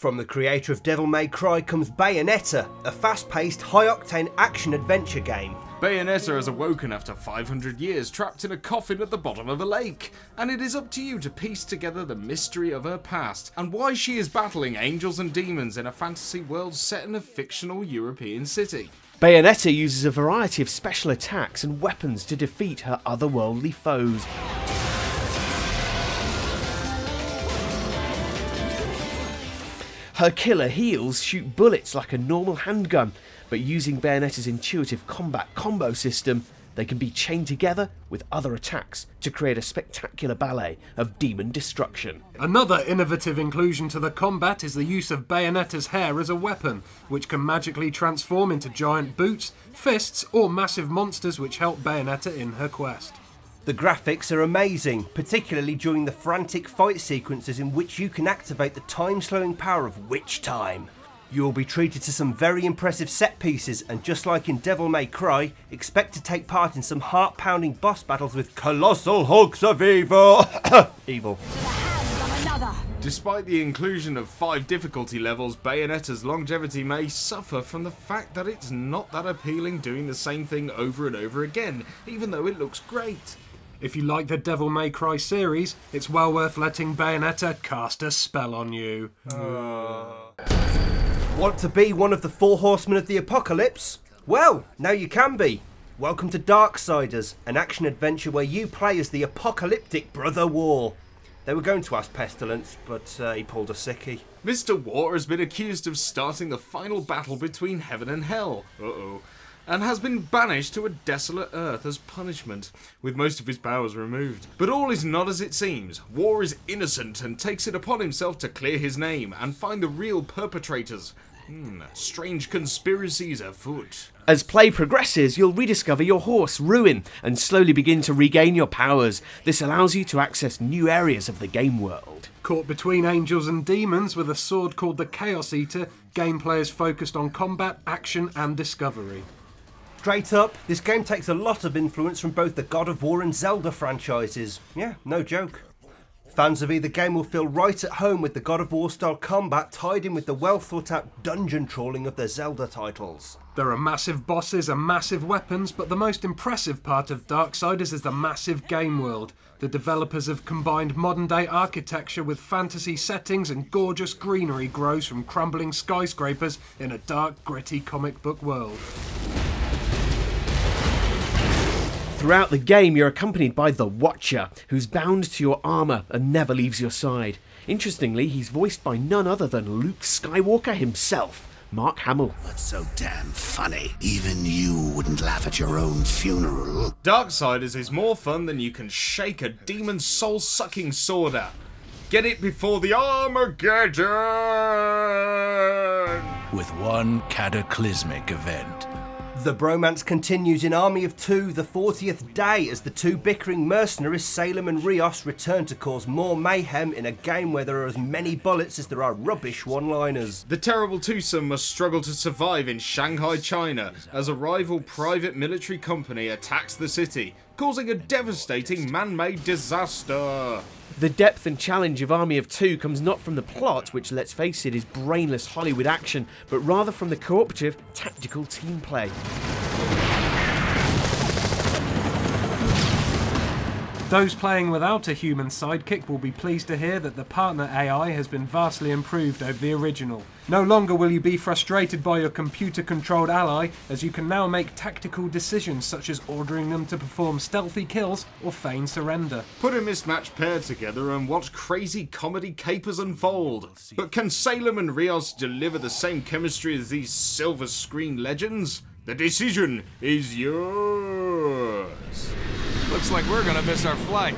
From the creator of Devil May Cry comes Bayonetta, a fast-paced, high-octane action-adventure game. Bayonetta has awoken after 500 years trapped in a coffin at the bottom of a lake, and it is up to you to piece together the mystery of her past and why she is battling angels and demons in a fantasy world set in a fictional European city. Bayonetta uses a variety of special attacks and weapons to defeat her otherworldly foes. Her killer heels shoot bullets like a normal handgun, but using Bayonetta's intuitive combat combo system, they can be chained together with other attacks to create a spectacular ballet of demon destruction. Another innovative inclusion to the combat is the use of Bayonetta's hair as a weapon, which can magically transform into giant boots, fists, or massive monsters which help Bayonetta in her quest. The graphics are amazing, particularly during the frantic fight sequences in which you can activate the time-slowing power of Witch Time. You will be treated to some very impressive set pieces, and just like in Devil May Cry, expect to take part in some heart-pounding boss battles with colossal hulks of evil. Evil. Despite the inclusion of 5 difficulty levels, Bayonetta's longevity may suffer from the fact that it's not that appealing doing the same thing over and over again, even though it looks great. If you like the Devil May Cry series, it's well worth letting Bayonetta cast a spell on you. Want to be one of the 4 horsemen of the apocalypse? Well, now you can be. Welcome to Darksiders, an action-adventure where you play as the apocalyptic Brother War. They were going to ask Pestilence, but he pulled a sickie. Mr. War has been accused of starting the final battle between heaven and hell. And has been banished to a desolate earth as punishment, with most of his powers removed. But all is not as it seems. War is innocent and takes it upon himself to clear his name and find the real perpetrators. Strange conspiracies afoot. As play progresses, you'll rediscover your horse, Ruin, and slowly begin to regain your powers. This allows you to access new areas of the game world. Caught between angels and demons with a sword called the Chaos Eater, gameplay is focused on combat, action and discovery. Straight up, this game takes a lot of influence from both the God of War and Zelda franchises. Yeah, no joke. Fans of either game will feel right at home with the God of War style combat tied in with the well thought out dungeon trawling of the Zelda titles. There are massive bosses and massive weapons, but the most impressive part of Darksiders is the massive game world. The developers have combined modern day architecture with fantasy settings, and gorgeous greenery grows from crumbling skyscrapers in a dark, gritty comic book world. Throughout the game, you're accompanied by the Watcher, who's bound to your armour and never leaves your side. Interestingly, he's voiced by none other than Luke Skywalker himself, Mark Hamill. What's so damn funny? Even you wouldn't laugh at your own funeral. Darksiders is more fun than you can shake a demon's soul-sucking sword at. Get it before the Armageddon! With one cataclysmic event. The bromance continues in Army of Two, the 40th day, as the 2 bickering mercenaries Salem and Rios return to cause more mayhem in a game where there are as many bullets as there are rubbish one-liners. The terrible twosome must struggle to survive in Shanghai, China, as a rival private military company attacks the city, causing a devastating man-made disaster. The depth and challenge of Army of Two comes not from the plot, which, let's face it, is brainless Hollywood action, but rather from the cooperative, tactical team play. Those playing without a human sidekick will be pleased to hear that the partner AI has been vastly improved over the original. No longer will you be frustrated by your computer-controlled ally, as you can now make tactical decisions such as ordering them to perform stealthy kills or feign surrender. Put a mismatched pair together and watch crazy comedy capers unfold. But can Salem and Rios deliver the same chemistry as these silver screen legends? The decision is yours. Looks like we're gonna miss our flight.